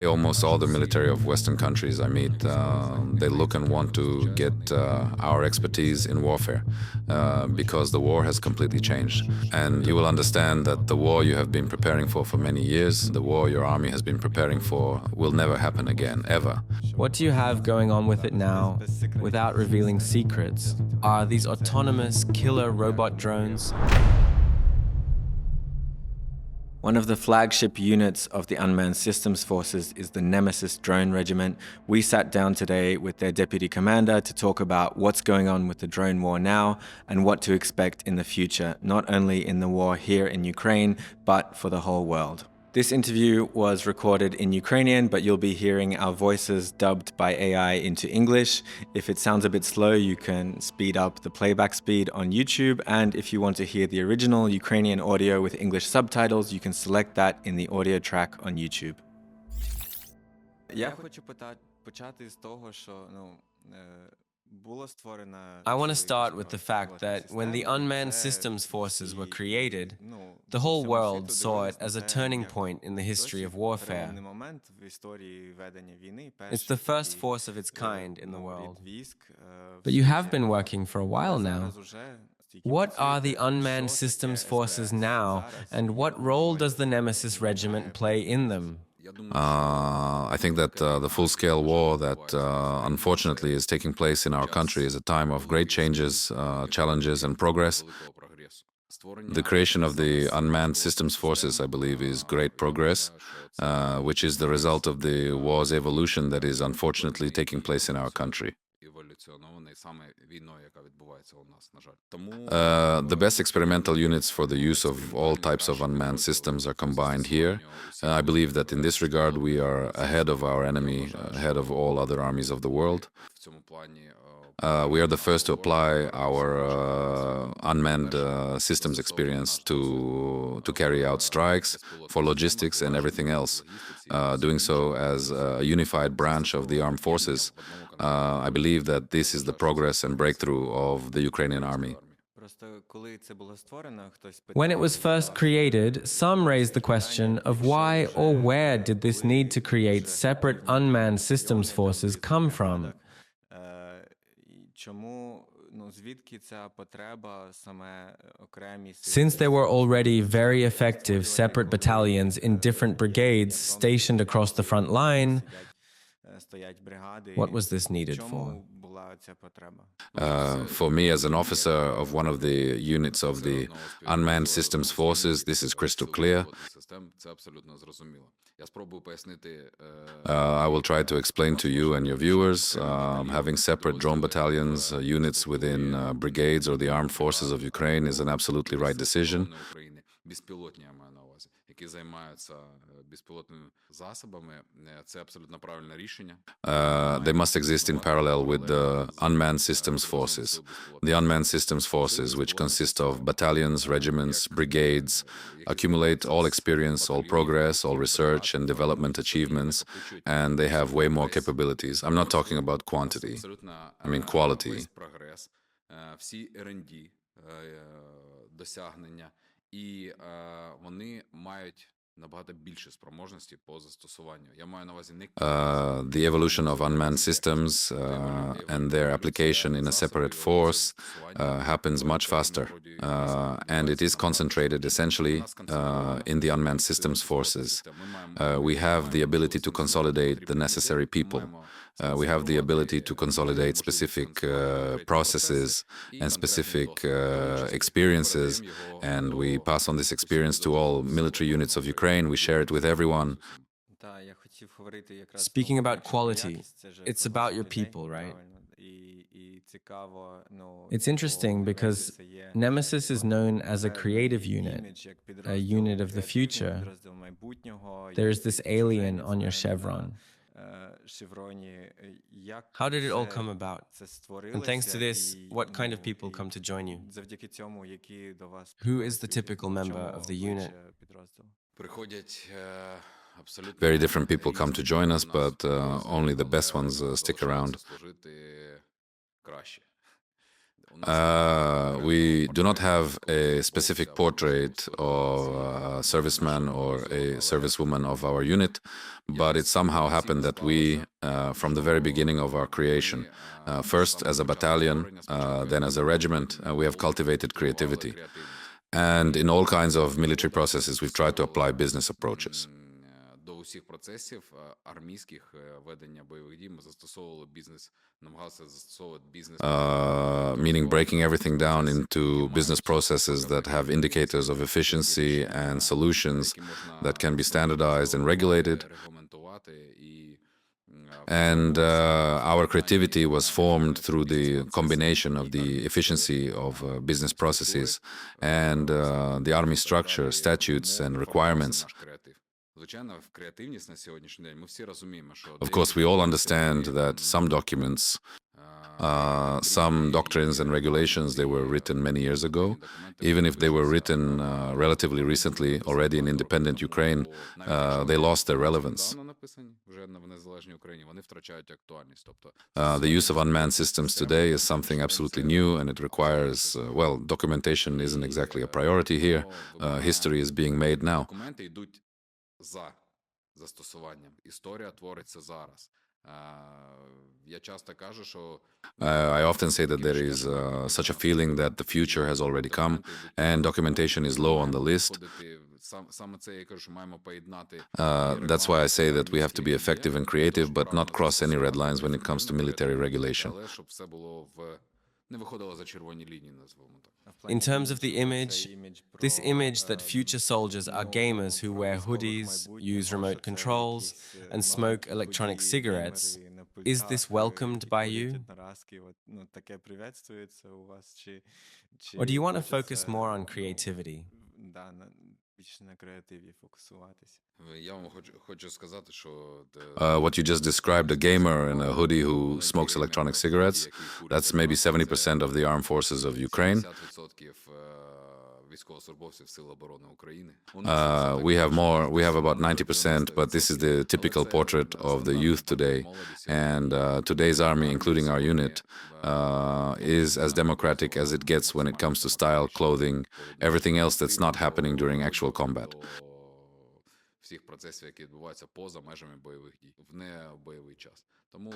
Almost all the military of Western countries I meet, they look and want to get our expertise in warfare because the war has completely changed. And you will understand that the war you have been preparing for many years, the war your army has been preparing for, will never happen again, ever. What do you have going on with it now, without revealing secrets? Are these autonomous killer robot drones? One of the flagship units of the Unmanned Systems Forces is the Nemesis Drone Regiment. We sat down today with their deputy commander to talk about what's going on with the drone war now and what to expect in the future, not only in the war here in Ukraine, but for the whole world. This interview was recorded in Ukrainian, but you'll be hearing our voices dubbed by AI into English. If it sounds a bit slow, you can speed up the playback speed on YouTube. And if you want to hear the original Ukrainian audio with English subtitles, you can select that in the audio track on YouTube. Я хочу почати з того, що I want to start with the fact that when the Unmanned Systems Forces were created, the whole world saw it as a turning point in the history of warfare. It's the first force of its kind in the world. But you have been working for a while now. What are the Unmanned Systems Forces now, and what role does the Nemesis Regiment play in them? I think that the full-scale war that unfortunately is taking place in our country is a time of great changes, challenges and progress. The creation of the Unmanned Systems Forces, I believe, is great progress, which is the result of the war's evolution that is unfortunately taking place in our country. The best experimental units for the use of all types of unmanned systems are combined here. I believe that in this regard we are ahead of our enemy, ahead of all other armies of the world. We are the first to apply our unmanned systems experience to carry out strikes, for logistics and everything else. Doing so as a unified branch of the armed forces, I believe that this is the progress and breakthrough of the Ukrainian army. When it was first created, some raised the question of why or where did this need to create separate unmanned systems forces come from? Since there were already very effective separate battalions in different brigades stationed across the front line, what was this needed for? For me, as an officer of one of the units of the Unmanned Systems Forces, this is crystal clear. I will try to explain to you and your viewers. Having separate drone battalions, units within brigades or the armed forces of Ukraine is an absolutely right decision. They must exist in parallel with the Unmanned Systems Forces. The Unmanned Systems Forces, which consist of battalions, regiments, brigades, accumulate all experience, all progress, all research and development achievements, and they have way more capabilities. I'm not talking about quantity, I mean quality. The evolution of unmanned systems and their application in a separate force happens much faster, and it is concentrated essentially in the unmanned systems forces. We have the ability to consolidate the necessary people. We have the ability to consolidate specific processes and specific experiences, and we pass on this experience to all military units of Ukraine. We share it with everyone. Speaking about quality, it's about your people, right? It's interesting because Nemesis is known as a creative unit, a unit of the future. There's this alien on your chevron. How did it all come about? And thanks to this, what kind of people come to join you? Who is the typical member of the unit? Very different people come to join us, but only the best ones stick around. We do not have a specific portrait of a serviceman or a servicewoman of our unit, but it somehow happened that we, from the very beginning of our creation, first as a battalion, then as a regiment, we have cultivated creativity. And in all kinds of military processes, we've tried to apply business approaches. Усіх процесів армійських ведення бойових дій ми застосовували бізнес, намагалися застосовувати бізнес. Meaning breaking everything down into business processes that have indicators of efficiency and solutions that can be standardized and regulated. And our creativity was formed through the combination of the efficiency of business processes and the army structure, statutes, and requirements. Of course, we all understand that some documents, some doctrines and regulations, they were written many years ago. Even if they were written relatively recently, already in independent Ukraine, they lost their relevance. The use of unmanned systems today is something absolutely new, and it requires, well, documentation isn't exactly a priority here. History is being made now. За застосуванням. Історія твориться зараз. I often say that there is such a feeling that the future has already come and documentation is low on the list. That's why I say that we have to be effective and creative, but not cross any red lines when it comes to military regulation. In terms of the image, this image that future soldiers are gamers who wear hoodies, use remote controls, and smoke electronic cigarettes, is this welcomed by you? Or do you want to focus more on creativity? What you just described, a gamer in a hoodie who smokes electronic cigarettes, that's maybe 70% of the armed forces of Ukraine. We have about 90%, but this is the typical portrait of the youth today. And today's army, including our unit, is as democratic as it gets when it comes to style, clothing, everything else that's not happening during actual combat.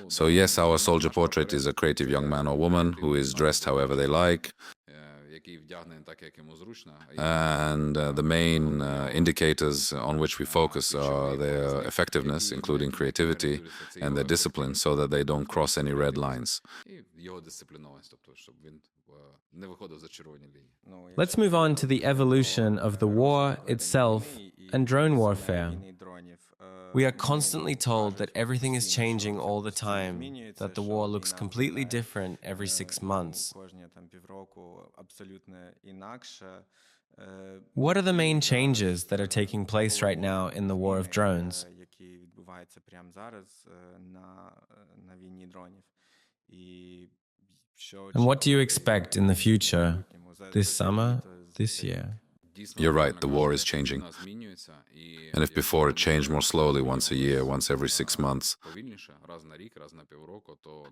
So yes, our soldier portrait is a creative young man or woman who is dressed however they like. And the main indicators on which we focus are their effectiveness, including creativity, and their discipline, so that they don't cross any red lines. Let's move on to the evolution of the war itself and drone warfare. We are constantly told that everything is changing all the time, that the war looks completely different every 6 months. What are the main changes that are taking place right now in the war of drones? And what do you expect in the future, this summer, this year? You're right, the war is changing. And if before it changed more slowly, once a year, once every 6 months,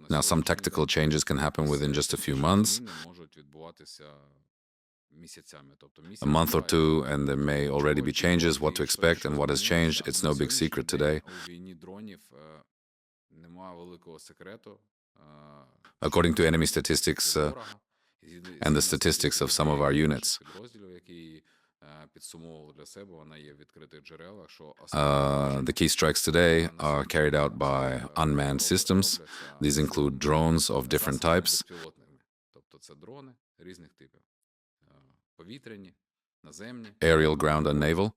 now some tactical changes can happen within just a few months, a month or two, and there may already be changes. What to expect and what has changed, it's no big secret today. According to enemy statistics and the statistics of some of our units, the key strikes today are carried out by unmanned systems. These include drones of different types. Aerial, ground, and naval.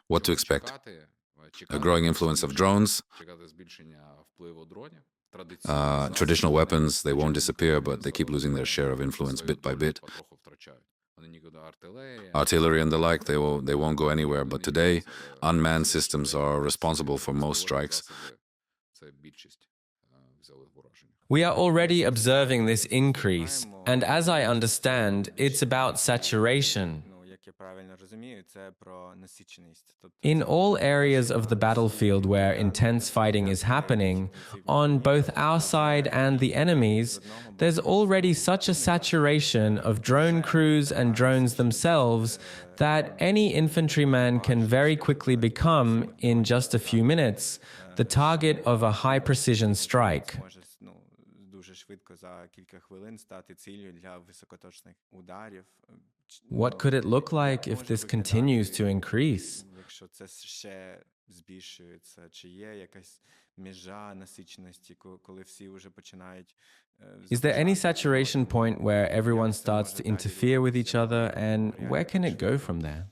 What to expect? A growing influence of drones. Traditional weapons, they won't disappear, but they keep losing their share of influence bit by bit. Artillery and the like, they won't go anywhere, but today, unmanned systems are responsible for most strikes. We are already observing this increase, and as I understand, it's about saturation. In all areas of the battlefield where intense fighting is happening, on both our side and the enemy's, there's already such a saturation of drone crews and drones themselves that any infantryman can very quickly become, in just a few minutes, the target of a high precision strike. What could it look like if this continues to increase? Is there any saturation point where everyone starts to interfere with each other, and where can it go from there?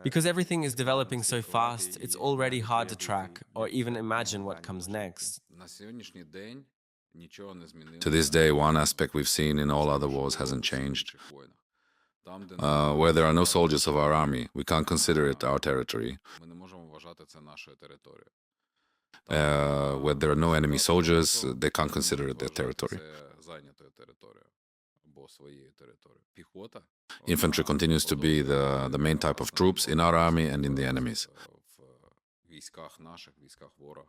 Because everything is developing so fast, it's already hard to track or even imagine what comes next. На сьогоднішній день нічого не змінилося. To this day, one aspect we've seen in all other wars hasn't changed. Where there are no soldiers of our army, we can't consider it our territory. Ми не можемо вважати це нашою територією. Where there are no enemy soldiers, they can't consider it their territory. Це зайнятою територією або своєю територією. Піхота Infantry continues to be the main type of troops in our army and in the enemy's. в військах наших, військах ворога.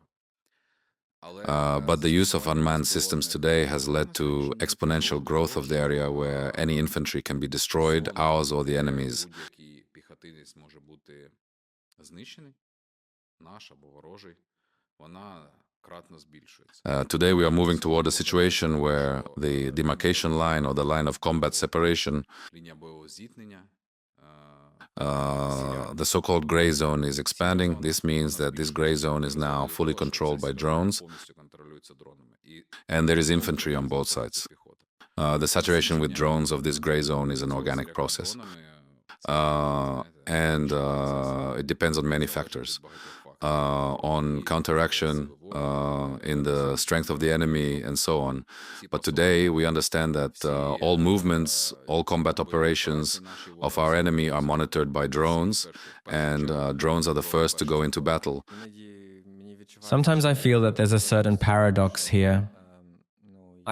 But the use of unmanned systems today has led to exponential growth of the area where any infantry can be destroyed, ours or the enemy's. Будь-який піхотинець може бути знищений, наш або ворожий, вона кратно збільшується. Today we are moving toward a situation where the demarcation line or the line of combat separation, Лінія бойового зіткнення the so-called gray zone, is expanding. This means that this gray zone is now fully controlled by drones, повністю контролюється дронами. І and there is infantry on both sides. піхота. The saturation with drones of this gray zone is an organic process. And it depends on many factors. On counteraction, in the strength of the enemy, and so on. But today we understand that all movements, all combat operations of our enemy are monitored by drones, and drones are the first to go into battle. Sometimes I feel that there's a certain paradox here.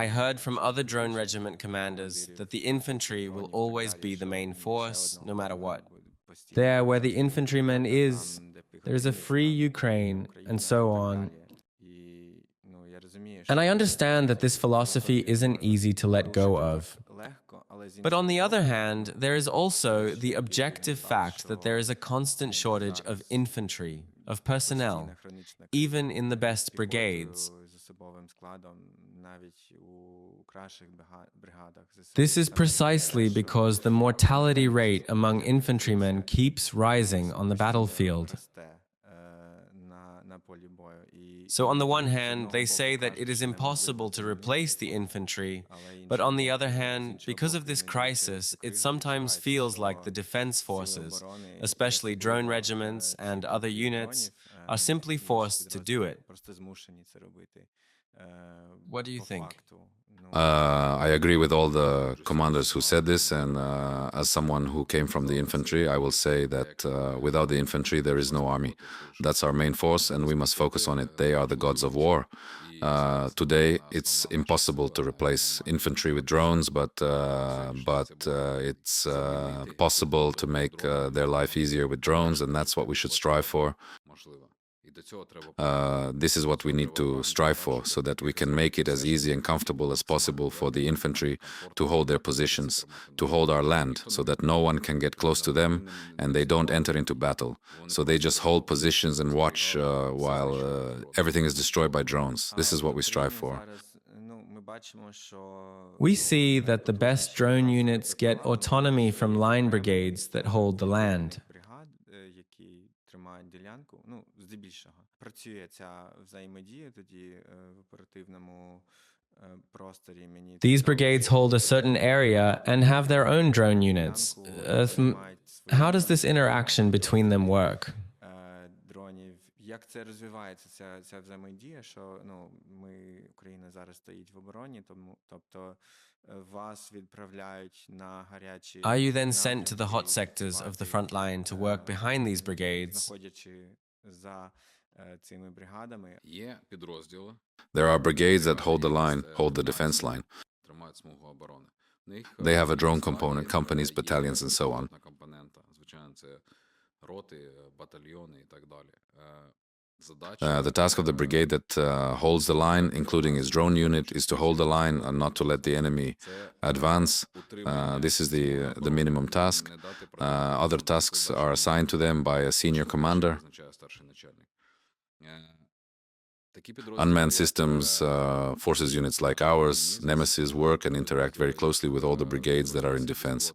I heard from other drone regiment commanders that the infantry will always be the main force, no matter what. There, where the infantryman is, there is a free Ukraine, and so on. And I understand that this philosophy isn't easy to let go of. But on the other hand, there is also the objective fact that there is a constant shortage of infantry, of personnel, even in the best brigades. This is precisely because the mortality rate among infantrymen keeps rising on the battlefield. So on the one hand, they say that it is impossible to replace the infantry, but on the other hand, because of this crisis, it sometimes feels like the defense forces, especially drone regiments and other units, are simply forced to do it. What do you think? I agree with all the commanders who said this, and as someone who came from the infantry, I will say that without the infantry there is no army. That's our main force, and we must focus on it. They are the gods of war. Today, it's impossible to replace infantry with drones, but it's possible to make their life easier with drones, and that's what we should strive for. This is what we need to strive for, so that we can make it as easy and comfortable as possible for the infantry to hold their positions, to hold our land, so that no one can get close to them and they don't enter into battle. So they just hold positions and watch while everything is destroyed by drones. This is what we strive for. We see that the best drone units get autonomy from line brigades that hold the land. These brigades hold a certain area and have their own drone units. How does this interaction between them work? Як це розвивається, ця взаємодія, що Україна зараз стоїть в обороні, тобто вас відправляють на гарячі... Are you then sent to the hot sectors of the front line to work behind these brigades? Знаходячи за цими бригадами... Є підрозділи, There are brigades that hold the line, hold the defense line. тримають смугу оборони. They have a drone component, companies, battalions, and so on. The task of the brigade that holds the line, including its drone unit, is to hold the line and not to let the enemy advance. This is the minimum task. Other tasks are assigned to them by a senior commander. Unmanned systems, forces units like ours, Nemesis, work and interact very closely with all the brigades that are in defense.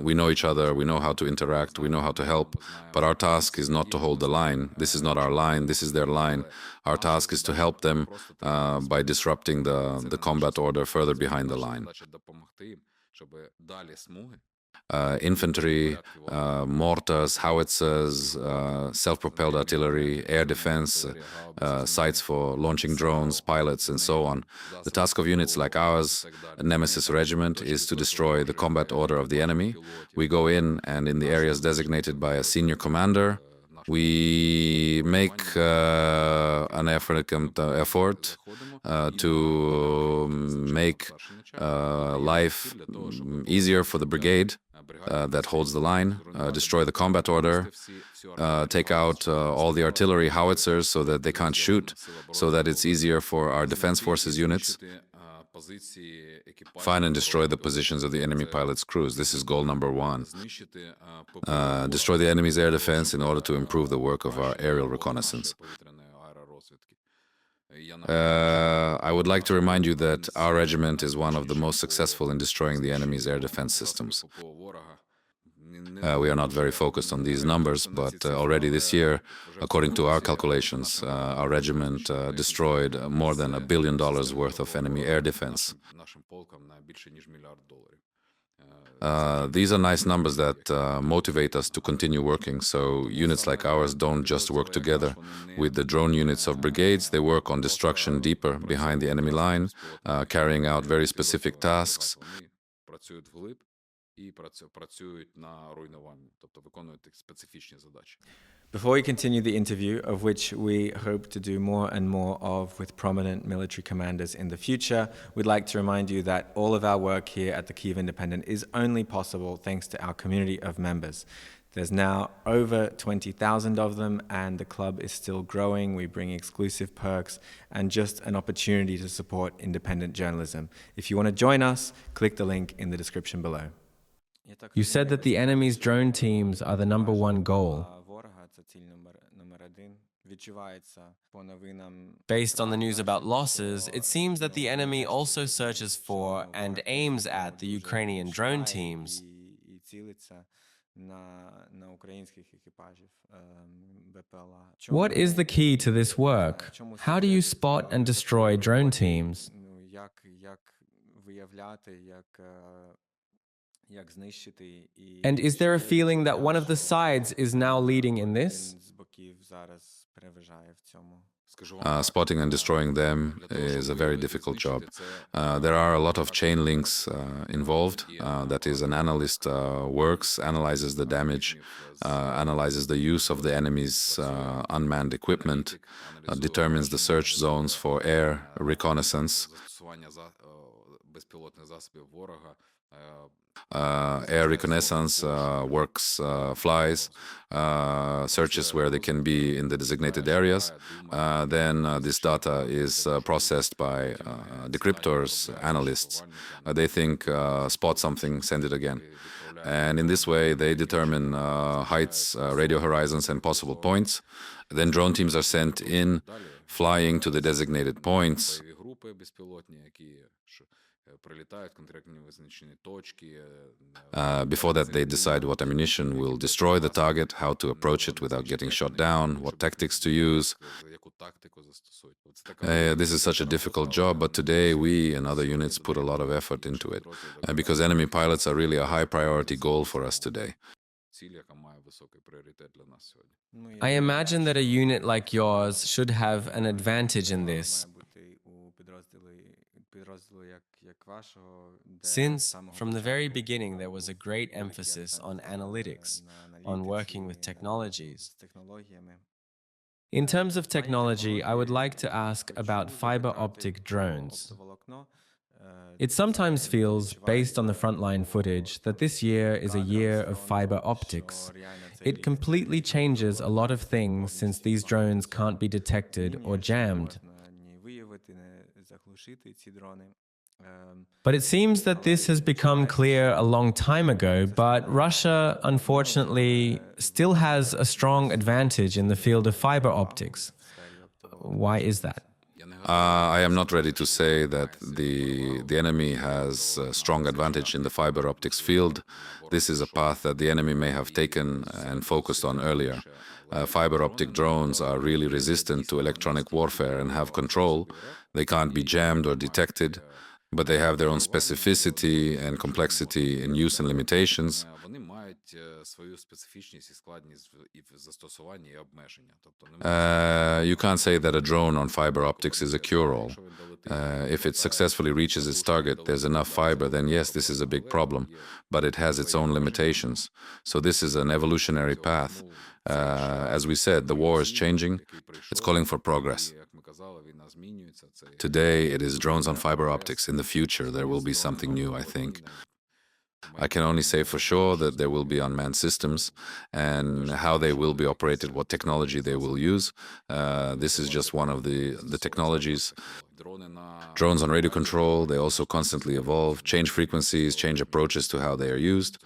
We know each other, we know how to interact, we know how to help, but our task is not to hold the line. This is not our line, this is their line. Our task is to help them by disrupting the combat order further behind the line. Infantry, mortars, howitzers, self-propelled artillery, air defense, sites for launching drones, pilots, and so on. The task of units like ours, Nemesis Regiment, is to destroy the combat order of the enemy. We go in, and in the areas designated by a senior commander, we make an effort to make life easier for the brigade that holds the line, destroy the combat order, take out all the artillery howitzers so that they can't shoot, so that it's easier for our defense forces units. Find and destroy the positions of the enemy pilots' crews. This is goal number one. Destroy the enemy's air defense in order to improve the work of our aerial reconnaissance. I would like to remind you that our regiment is one of the most successful in destroying the enemy's air defense systems. We are not very focused on these numbers, but already this year, according to our calculations, our regiment destroyed more than $1 billion worth of enemy air defense. These are nice numbers that motivate us to continue working, so units like ours don't just work together with the drone units of brigades, they work on destruction deeper behind the enemy line, carrying out very specific tasks. Before we continue the interview, of which we hope to do more and more of with prominent military commanders in the future, we'd like to remind you that all of our work here at the Kyiv Independent is only possible thanks to our community of members. There's now over 20,000 of them, and the club is still growing. We bring exclusive perks and just an opportunity to support independent journalism. If you want to join us, click the link in the description below. You said that the enemy's drone teams are the number one goal. Based on the news about losses, it seems that the enemy also searches for and aims at the Ukrainian drone teams. What is the key to this work? How do you spot and destroy drone teams? And is there a feeling that one of the sides is now leading in this? Spotting and destroying them is a very difficult job. There are a lot of chain links involved. That is, an analyst works, analyzes the damage, analyzes the use of the enemy's unmanned equipment, determines the search zones for air reconnaissance. Air reconnaissance works, flies, searches where they can be in the designated areas. Then this data is processed by decryptors, analysts. They think, spot something, send it again. And in this way, they determine heights, radio horizons, and possible points. Then drone teams are sent in, flying to the designated points. Before that, they decide what ammunition will destroy the target, how to approach it without getting shot down, what tactics to use. This is such a difficult job, but today we and other units put a lot of effort into it, because enemy pilots are really a high priority goal for us today. I imagine that a unit like yours should have an advantage in this. Since, from the very beginning, there was a great emphasis on analytics, on working with technologies. In terms of technology, I would like to ask about fiber optic drones. It sometimes feels, based on the frontline footage, that this year is a year of fiber optics. It completely changes a lot of things since these drones can't be detected or jammed. But it seems that this has become clear a long time ago, but Russia, unfortunately, still has a strong advantage in the field of fiber optics. Why is that? I am not ready to say that the enemy has a strong advantage in the fiber optics field. This is a path that the enemy may have taken and focused on earlier. Fiber optic drones are really resistant to electronic warfare and have control. They can't be jammed or detected, but they have their own specificity and complexity in use and limitations. You can't say that a drone on fiber optics is a cure-all. If it successfully reaches its target, there's enough fiber, then yes, this is a big problem, but it has its own limitations. So this is an evolutionary path. As we said, the war is changing. It's calling for progress. Today, it is drones on fiber optics. In the future, there will be something new, I think. I can only say for sure that there will be unmanned systems, and how they will be operated, what technology they will use. This is just one of the technologies. Drones on radio control, they also constantly evolve, change frequencies, change approaches to how they are used.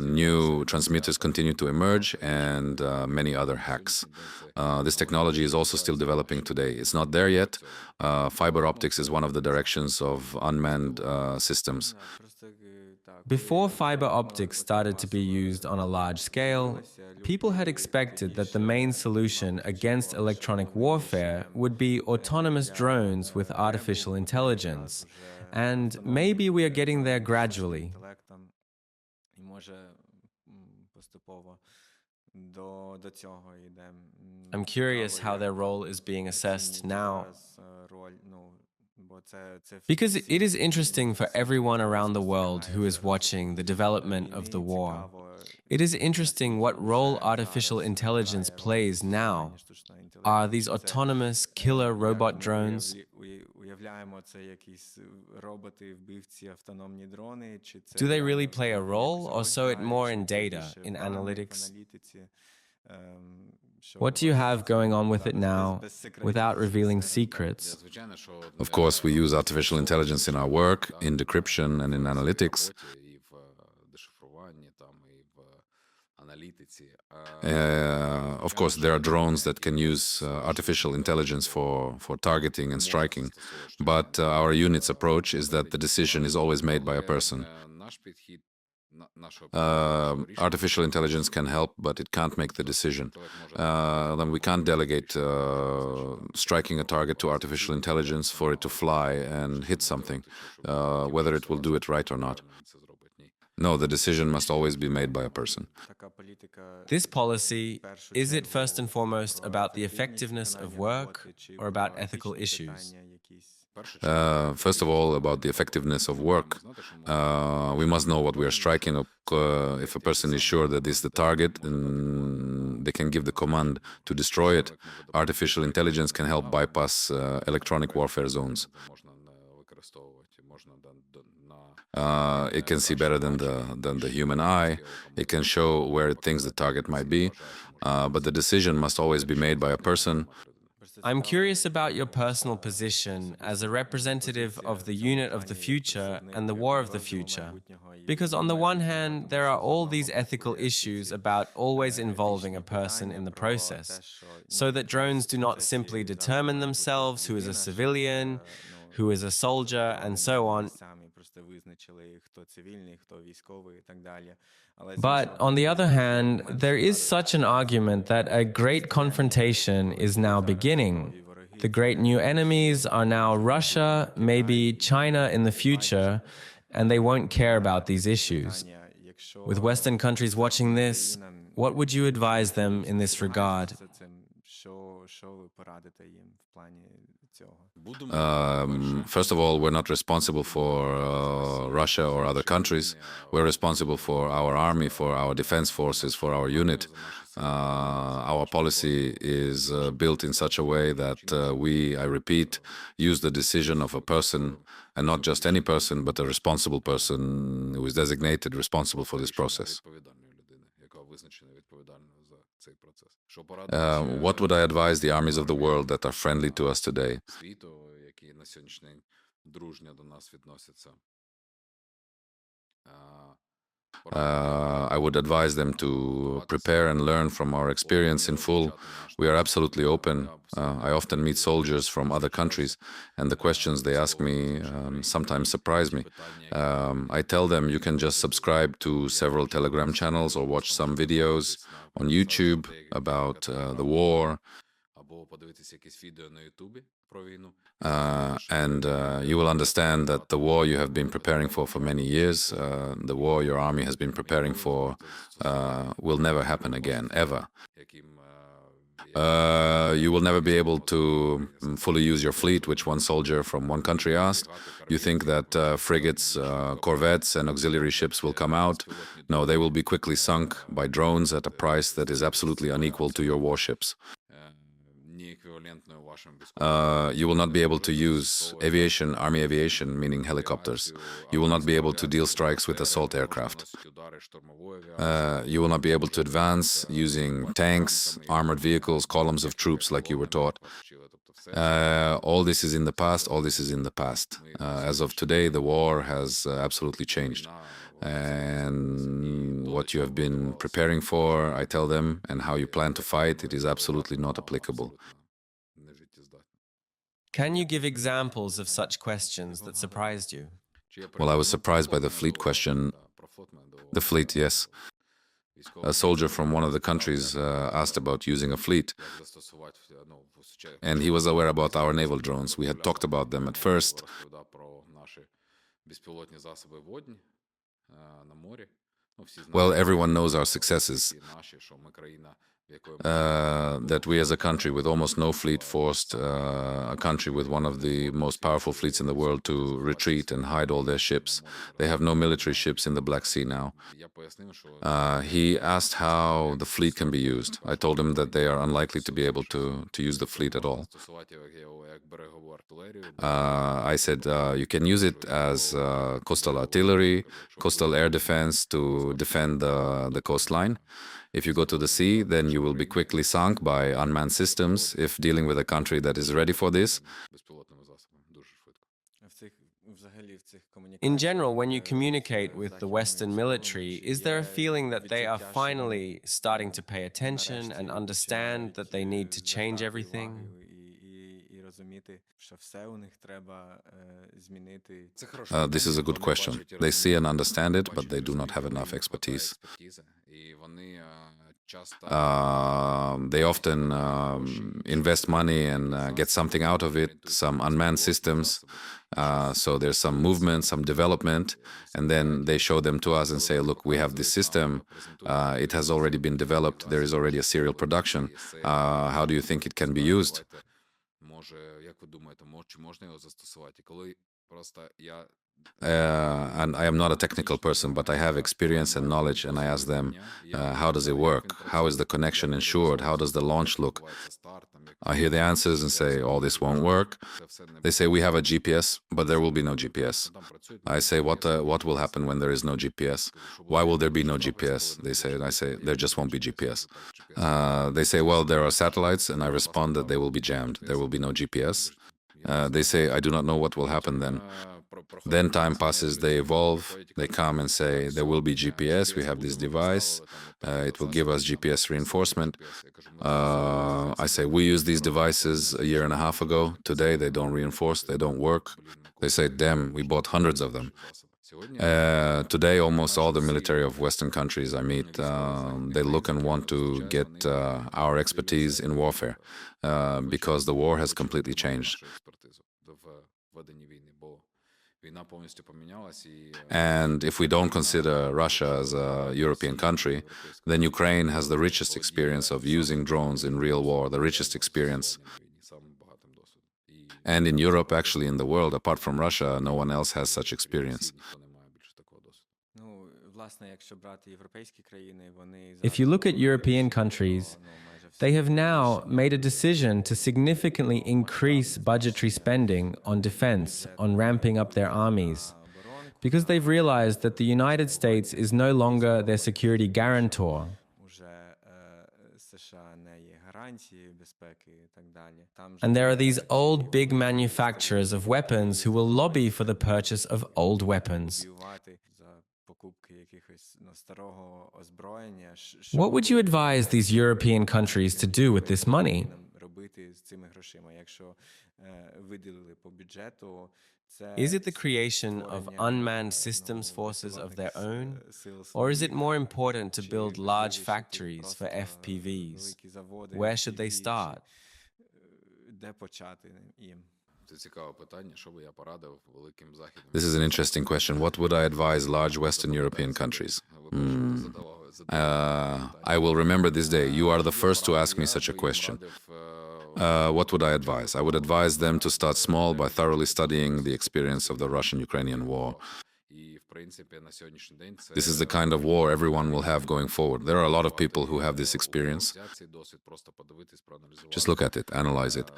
New transmitters continue to emerge, and many other hacks. This technology is also still developing today. It's not there yet. Fiber optics is one of the directions of unmanned systems. Before fiber optics started to be used on a large scale, people had expected that the main solution against electronic warfare would be autonomous drones with artificial intelligence. And maybe we are getting there gradually. I'm curious how their role is being assessed now. Because it is interesting for everyone around the world who is watching the development of the war. It is interesting what role artificial intelligence plays now. Are these autonomous killer robot drones? Do they really play a role, or so it more in data, in analytics? What do you have going on with it now, without revealing secrets? Of course, we use artificial intelligence in our work, in decryption and in analytics. Of course, there are drones that can use artificial intelligence for targeting and striking, but our unit's approach is that the decision is always made by a person. Artificial intelligence can help, but it can't make the decision. Then we can't delegate striking a target to artificial intelligence for it to fly and hit something, whether it will do it right or not. No, the decision must always be made by a person. This policy, is it first and foremost about the effectiveness of work or about ethical issues? First of all, about the effectiveness of work. We must know what we are striking. If a person is sure that this is the target, then they can give the command to destroy it. Artificial intelligence can help bypass electronic warfare zones. It can see better than the human eye. It can show where it thinks the target might be. But the decision must always be made by a person. I'm curious about your personal position as a representative of the unit of the future and the war of the future. Because on the one hand, there are all these ethical issues about always involving a person in the process, so that drones do not simply determine themselves who is a civilian, who is a soldier, and so on. But on the other hand, there is such an argument that a great confrontation is now beginning. The great new enemies are now Russia, maybe China in the future, and they won't care about these issues. With Western countries watching this, what would you advise them in this regard? First of all, we're not responsible for Russia or other countries. We're responsible for our army, for our defense forces, for our unit. Our policy is built in such a way that we, I repeat, use the decision of a person, and not just any person, but a responsible person who is designated responsible for this process. What would I advise the armies of the world that are friendly to us today? I would advise them to prepare and learn from our experience in full. We are absolutely open. I often meet soldiers from other countries, and the questions they ask me sometimes surprise me. I tell them you can just subscribe to several Telegram channels or watch some videos on YouTube about the war, and you will understand that the war you have been preparing for many years, the war your army has been preparing for, will never happen again, ever. You will never be able to fully use your fleet, which one soldier from one country asked. You think that frigates, corvettes and auxiliary ships will come out? No, they will be quickly sunk by drones at a price that is absolutely unequal to your warships. You will not be able to use aviation, army aviation, meaning helicopters. You will not be able to deal strikes with assault aircraft. You will not be able to advance using tanks, armored vehicles, columns of troops like you were taught. All this is in the past, all this is in the past. As of today, the war has absolutely changed. And what you have been preparing for, I tell them, and how you plan to fight, it is absolutely not applicable. Can you give examples of such questions that surprised you? Well, I was surprised by the fleet question. The fleet, yes. A soldier from one of the countries asked about using a fleet, and he was aware about our naval drones. We had talked about them at first. Well, everyone knows our successes. That we as a country with almost no fleet forced a country with one of the most powerful fleets in the world to retreat and hide all their ships. They have no military ships in the Black Sea now. He asked how the fleet can be used. I told him that they are unlikely to be able to use the fleet at all. I said you can use it as coastal artillery, coastal air defense to defend the coastline. If you go to the sea, then you will be quickly sunk by unmanned systems if dealing with a country that is ready for this. In general, when you communicate with the Western military, is there a feeling that they are finally starting to pay attention and understand that they need to change everything? This is a good question. They see and understand it, but they do not have enough expertise. They often invest money and get something out of it, some unmanned systems. So there's some movement, some development, and then they show them to us and say, look, we have this system, it has already been developed, there is already a serial production. How do you think it can be used? And I am not a technical person, but I have experience and knowledge, and I ask them, how does it work? How is the connection ensured? How does the launch look? I hear the answers and say, oh, this won't work. They say, we have a GPS, but there will be no GPS. I say, what will happen when there is no GPS? Why will there be no GPS? They say, and I say, there just won't be GPS. They say, well, there are satellites, and I respond that they will be jammed. There will be no GPS. They say, I do not know what will happen then. Then time passes, they evolve, they come and say, there will be GPS, we have this device, it will give us GPS reinforcement. I say, we used these devices a year and a half ago, today they don't reinforce, they don't work. They say, damn, we bought hundreds of them. Today, almost all the military of Western countries I meet, they look and want to get our expertise in warfare, because the war has completely changed. And if we don't consider Russia as a European country, then Ukraine has the richest experience of using drones in real war, the richest experience. And in Europe, actually in the world, apart from Russia, no one else has such experience. If you look at European countries, they have now made a decision to significantly increase budgetary spending on defense, on ramping up their armies, because they've realized that the United States is no longer their security guarantor. And there are these old big manufacturers of weapons who will lobby for the purchase of old weapons. What would you advise these European countries to do with this money? Is it the creation of unmanned systems forces of their own? Or is it more important to build large factories for FPVs? Where should they start? This is an interesting question. What would I advise large Western European countries? I will remember this day. You are the first to ask me such a question. What would I advise? I would advise them to start small by thoroughly studying the experience of the Russian-Ukrainian war. This is the kind of war everyone will have going forward. There are a lot of people who have this experience. Just look at it, analyze it.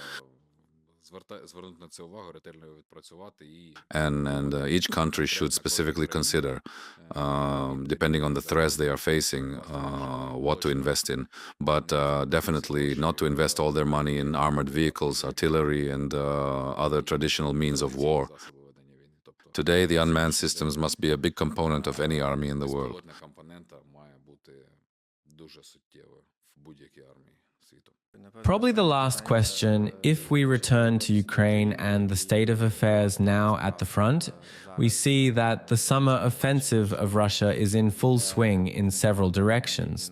And each country should specifically consider, depending on the threats they are facing, what to invest in. But definitely not to invest all their money in armored vehicles, artillery, and other traditional means of war. Today, the unmanned systems must be a big component of any army in the world. Probably the last question, if we return to Ukraine and the state of affairs now at the front, we see that the summer offensive of Russia is in full swing in several directions.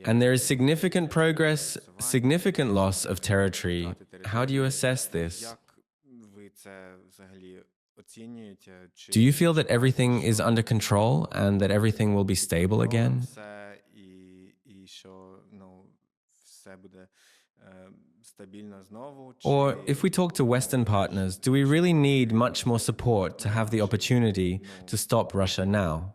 And there is significant progress, significant loss of territory. How do you assess this? Do you feel that everything is under control and that everything will be stable again? Or if we talk to Western partners, do we really need much more support to have the opportunity to stop Russia now?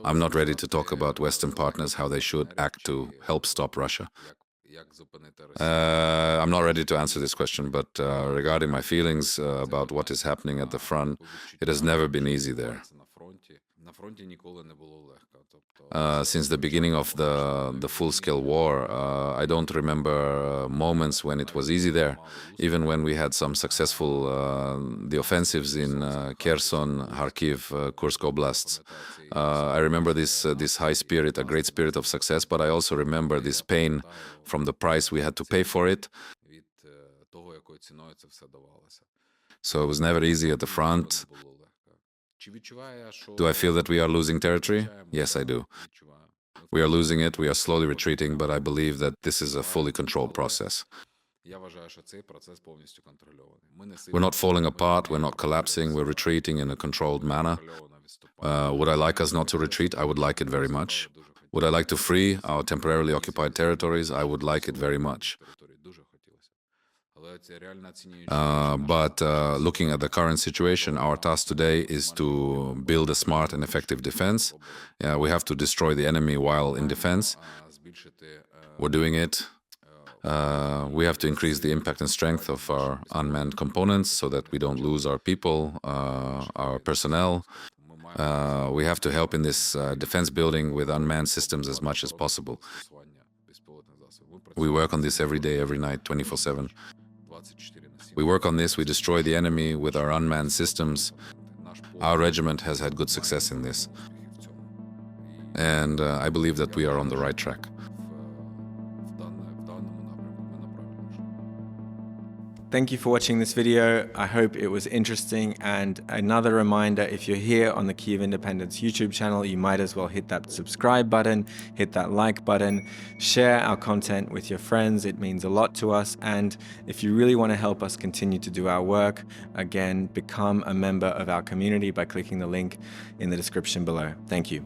I'm not ready to talk about Western partners, how they should act to help stop Russia. I'm not ready to answer this question, but regarding my feelings about what is happening at the front, it has never been easy there. Since the beginning of the full-scale war, I don't remember moments when it was easy there. Even when we had some successful the offensives in Kherson, Kharkiv, Kursk oblasts. I remember this high spirit, a great spirit of success, but I also remember this pain from the price we had to pay for it. So it was never easy at the front. Do I feel that we are losing territory? Yes, I do. We are losing it, we are slowly retreating, but I believe that this is a fully controlled process. We're not falling apart, we're not collapsing, we're retreating in a controlled manner. Would I like us not to retreat? I would like it very much. Would I like to free our temporarily occupied territories? I would like it very much. But looking at the current situation, our task today is to build a smart and effective defense. We have to destroy the enemy while in defense. We're doing it. We have to increase the impact and strength of our unmanned components so that we don't lose our people, our personnel. We have to help in this defense building with unmanned systems as much as possible. We work on this every day, every night, 24/7. We work on this, we destroy the enemy with our unmanned systems. Our regiment has had good success in this. And I believe that we are on the right track. Thank you for watching this video. I hope it was interesting, and another reminder, if you're here on the Kyiv Independence YouTube channel, you might as well hit that subscribe button, hit that like button, share our content with your friends. It means a lot to us, and if you really want to help us continue to do our work, again, become a member of our community by clicking the link in the description below. Thank you.